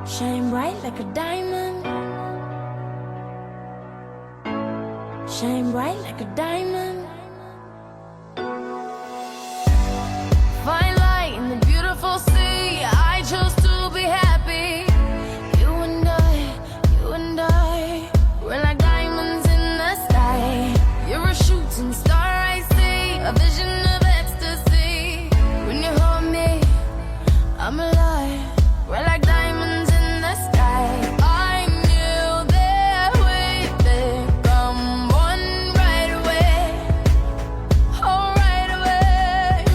Shine bright like a diamond. Shine bright like a diamond. Find light in the beautiful sea. I chose to be happy. You and I, we're like diamonds in the sky. You're a shooting star, I see, a vision of ecstasy. When you hold me, I'm alive. We're like diamonds in the sky. I knew that we'd become one right away. Oh, right away.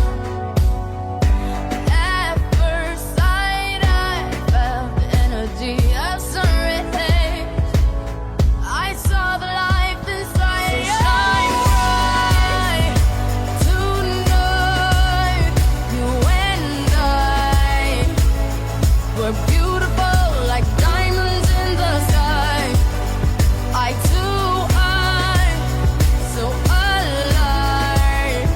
At first sight, I felt the energy of sun rays. I saw the life inside you. Shine bright tonight. You and I, we're beautiful like diamonds in the sky. I too, I'm so alive.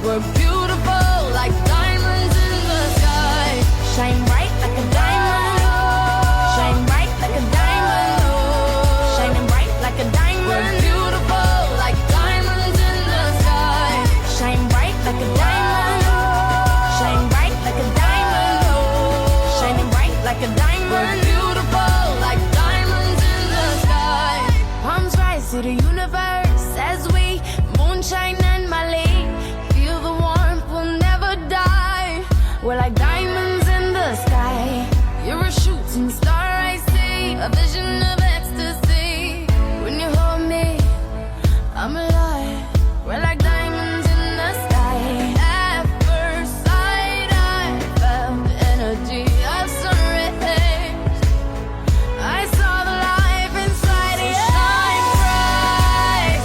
We're beautiful like diamonds in the sky. Shine bright like a diamond. Shine bright like a diamond. Shining bright like a diamond. We're beautiful like diamonds in the sky. Shine bright like a diamond. Shine bright like a diamond. Shining bright like a diamond. We're beautiful like diamonds in the sky. Palms rise to the universe as we moonshine and Mali. Feel the warmth, we'll never die. We're like diamonds in the sky. You're a shooting star, I see, a vision of ecstasy. When you hold me, I'm alive. We're like diamonds in the sky. At first sight, I felt the energy of sun rays. I saw the life inside you. Shine bright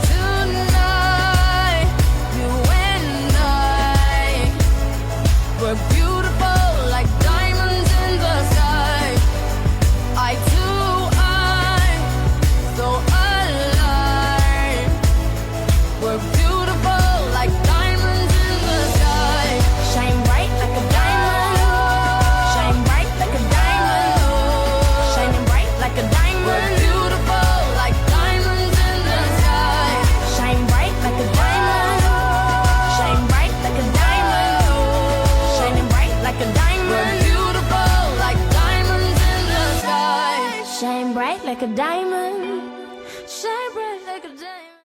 tonight. You and I, we're beautiful like diamonds in the sky. I too, I'm so alive. We're beautiful like diamonds in the sky. Shine bright like a diamond. Shine bright like a diamond. Shining bright like a diamond. We're beautiful like diamonds in the sky. Shine bright like a diamond. Shine bright like a diamond. Shining bright like a diamond. We're beautiful like diamonds in the sky. Shine bright like a diamond.